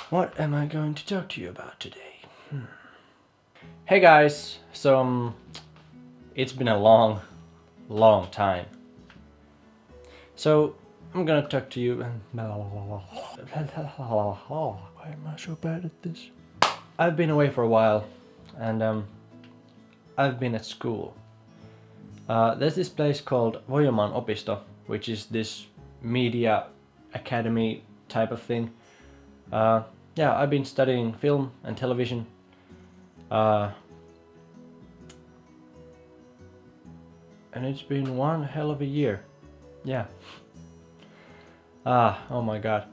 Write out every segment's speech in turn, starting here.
What am I going to talk to you about today? Hey guys, so it's been a long time. So I'm gonna talk to you. Why am I so bad at this? I've been away for a while, and I've been at school. There's this place called Voimaan opisto, which is this media academy type of thing. Yeah, I've been studying film and television. And it's been one hell of a year. Yeah. Oh my god.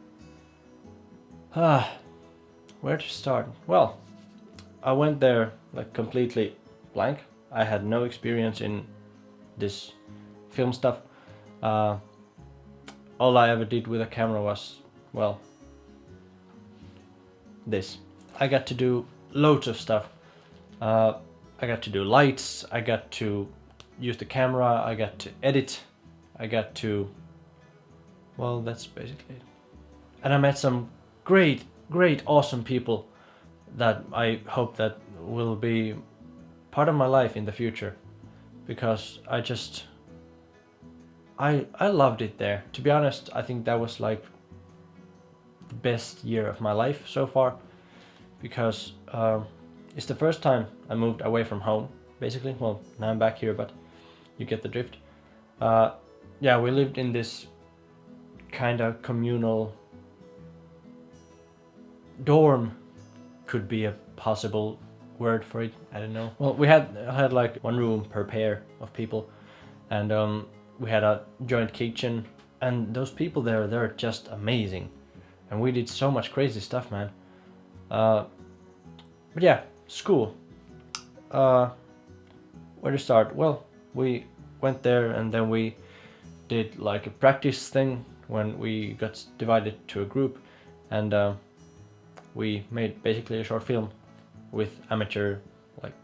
Where to start? Well, I went there like completely blank. I had no experience in this film stuff. All I ever did with a camera was, well, this. I got to do loads of stuff. I got to do lights, I got to use the camera, I got to edit, I got to... well, that's basically it. And I met some great, awesome people that I hope that will be part of my life in the future. Because I loved it there. To be honest, I think that was like the best year of my life so far. Because it's the first time I moved away from home, basically. Well, now I'm back here, but you get the drift. Yeah, we lived in this kind of communal dorm, could be a possible word for it, I don't know. Well, we had like one room per pair of people, and we had a joint kitchen, and those people there, they're just amazing. And we did so much crazy stuff, man. But yeah, school. Where to start? Well, we went there and then we did like a practice thing when we got divided to a group, and we made basically a short film with amateur, like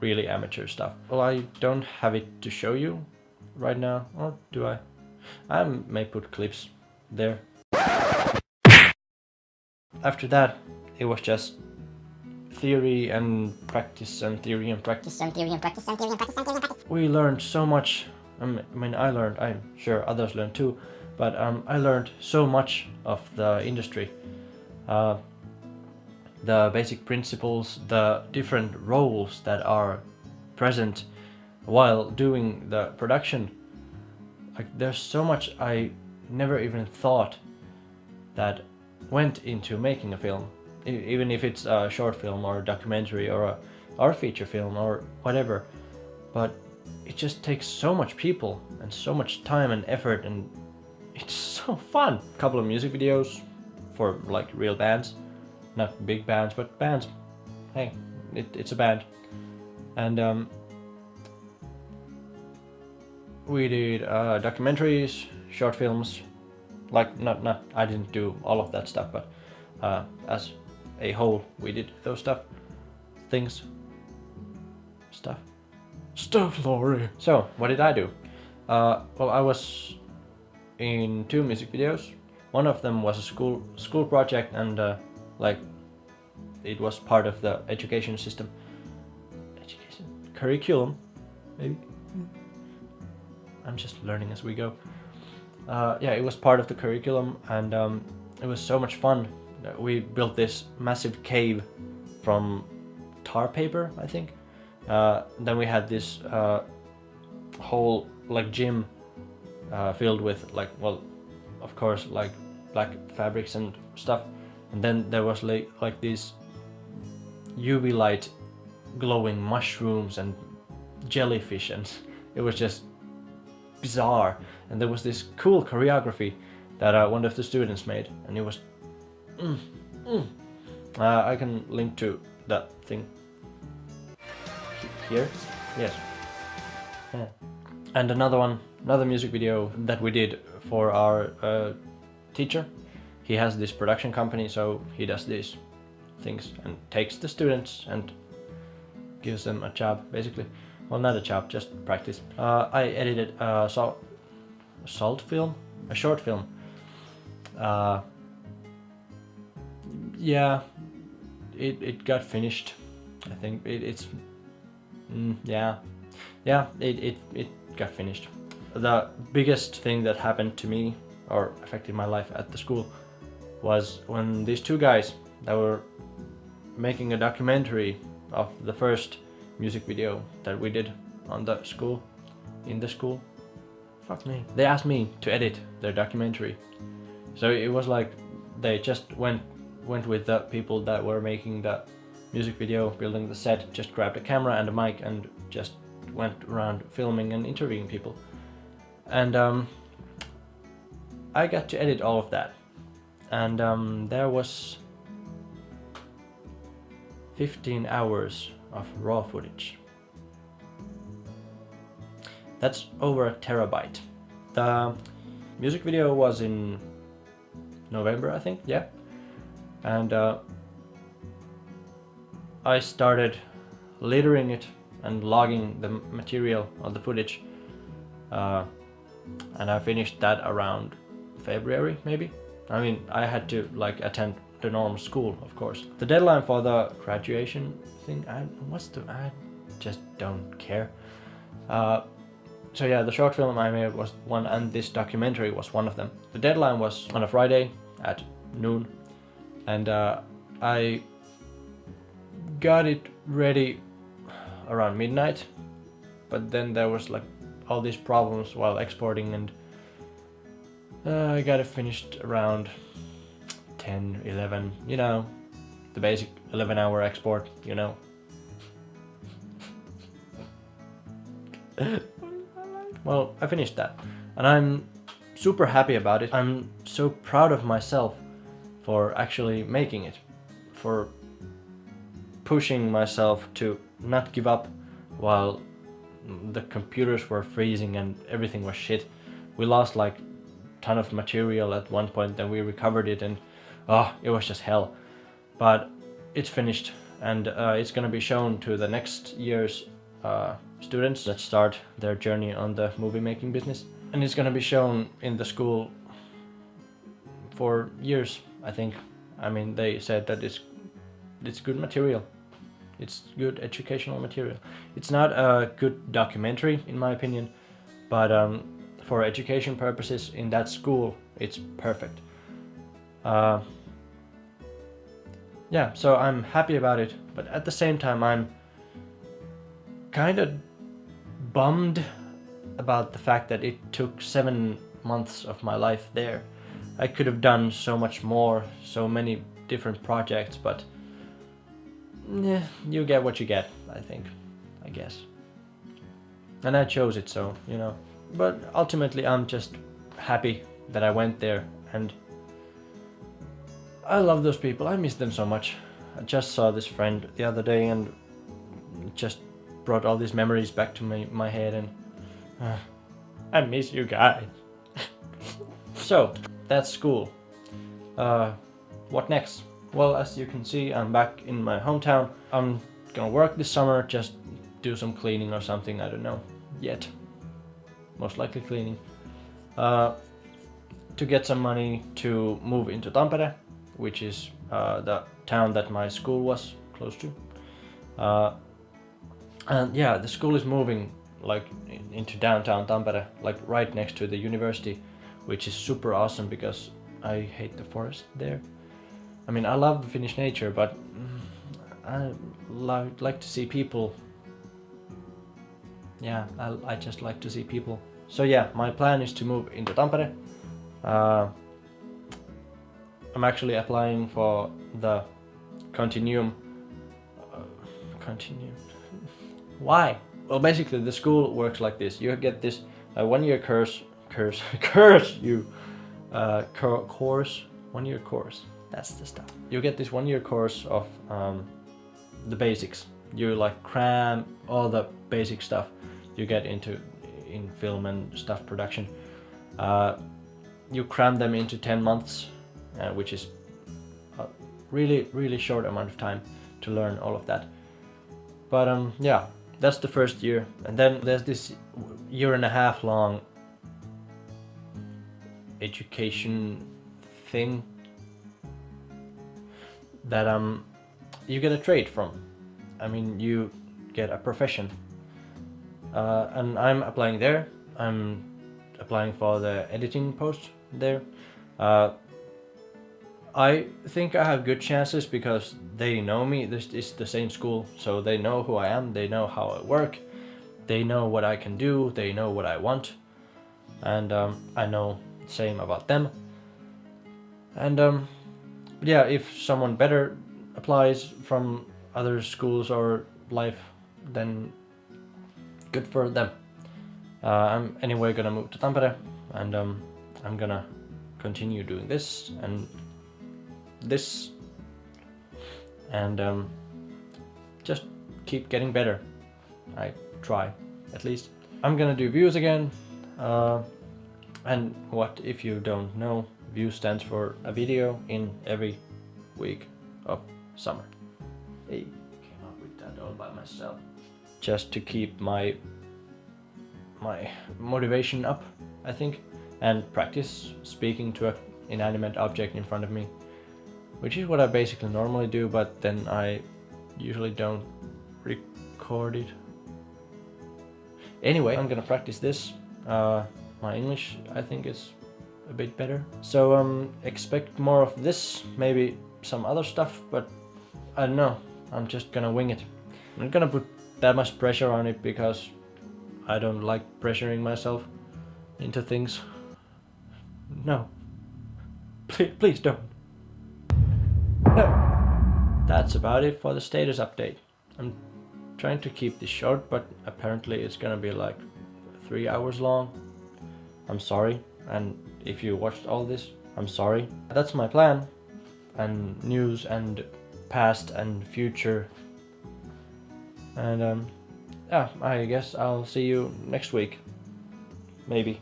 really amateur stuff. Well, I don't have it to show you right now, or do I? I may put clips there. After that, it was just theory and practice and theory and practice and theory and practice and theory and practice and theory and practice. We learned so much. I mean, I learned, I'm sure others learned too, but I learned so much of the industry. The basic principles, the different roles that are present while doing the production. Like, there's so much I never even thought that went into making a film. Even if it's a short film or a documentary or a feature film or whatever. But it just takes so much people and so much time and effort, and it's so fun. A couple of music videos for like real bands. Not big bands, but bands. Hey, it's a band. And we did documentaries, short films. Like, not I didn't do all of that stuff, but as a whole, we did those stuff. Stuff, Laurie. So, what did I do? Well, I was in 2 music videos. One of them was a school project, and like, it was part of the education system. Curriculum, maybe? I'm just learning as we go. Yeah, it was part of the curriculum, and it was so much fun. We built this massive cave from tar paper, I think. Then we had this whole like gym filled with like, well, of course, like black fabrics and stuff. And then there was like these UV light glowing mushrooms and jellyfish, and it was just bizarre. And there was this cool choreography that one of the students made, and it was I can link to that thing here. Yes. Yeah. And another music video that we did for our teacher. He has this production company, so he does these things and takes the students and gives them a job, basically. Well, not a job, just practice. I edited a short film. yeah, it got finished. I think yeah, it got finished. The biggest thing that happened to me or affected my life at the school was when these two guys that were making a documentary of the first music video that we did on the school, in the school. Fuck me. They asked me to edit their documentary. So it was like they just went with the people that were making the music video, building the set, just grabbed a camera and a mic and just went around filming and interviewing people. And I got to edit all of that. And there was 15 hours of raw footage. That's over a terabyte. The music video was in November, I think, yeah. And I started littering it and logging the material of the footage. And I finished that around February, maybe. I mean, I had to like attend the normal school, of course. The deadline for the graduation thing, I just don't care. So yeah, the short film I made was one, and this documentary was one of them. The deadline was on a Friday at noon, and I got it ready around midnight, but then there was like all these problems while exporting, and I got it finished around 10, 11, you know, the basic 11-hour export, you know. Well, I finished that, and I'm super happy about it. I'm so proud of myself for actually making it, for pushing myself to not give up while the computers were freezing and everything was shit. We lost like a ton of material at one point, then we recovered it, and it was just hell. But it's finished, and it's gonna be shown to the next year's students that start their journey on the movie making business. And it's gonna be shown in the school for years, I think. I mean, they said that it's good material. It's good educational material. It's not a good documentary, in my opinion, but for education purposes in that school, it's perfect. Yeah, so I'm happy about it, but at the same time I'm kind of bummed about the fact that it took 7 months of my life there. I could have done so much more, so many different projects, but yeah, you get what you get, I think, I guess. And I chose it, so, you know. But ultimately I'm just happy that I went there, and I love those people. I miss them so much. I just saw this friend the other day and just brought all these memories back to my head, and I miss you guys. So, that's school. What next? Well, as you can see, I'm back in my hometown. I'm gonna work this summer, just do some cleaning or something, I don't know yet. Most likely cleaning. To get some money to move into Tampere, which is the town that my school was close to. And yeah, the school is moving like into downtown Tampere, like right next to the university, which is super awesome because I hate the forest there. I mean, I love the Finnish nature, but I like to see people. Yeah, I just like to see people. So yeah, my plan is to move into Tampere. I'm actually applying for the Continuum. Continuum. Why? Well, basically the school works like this. You get this 1-year course. 1-year course. That's the stuff. You get this 1-year course of the basics. You like cram all the basic stuff you get into in film and stuff production. You cram them into 10 months, which is a really short amount of time to learn all of that. But yeah, that's the first year, and then there's this 1.5 year long education thing. that you get a trade from. I mean, you get a profession. And I'm applying there. I'm applying for the editing post there. I think I have good chances because they know me. This is the same school, so they know who I am. They know how I work. They know what I can do. They know what I want, and I know the same about them. And yeah, if someone better applies from other schools or life, then good for them. I'm anyway gonna move to Tampere, and I'm gonna continue doing this and this, and just keep getting better. I try, at least. I'm gonna do views again, and what if you don't know, view stands for a video in every week of summer. I came up with that all by myself. Just to keep my motivation up, I think, and practice speaking to an inanimate object in front of me, which is what I basically normally do, but then I usually don't record it. Anyway, I'm gonna practice this. My English, I think, is a bit better. So expect more of this, maybe some other stuff, but I don't know. I'm just gonna wing it. I'm not gonna put that much pressure on it because I don't like pressuring myself into things. No. Please don't. No. That's about it for the status update. I'm trying to keep this short, but apparently it's gonna be like 3 hours long. I'm sorry, and if you watched all this, I'm sorry. That's my plan, and news and past and future. And yeah, I guess I'll see you next week. Maybe.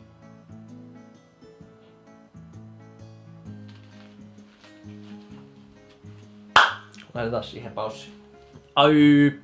Laitetaan siihen paussi. Ai!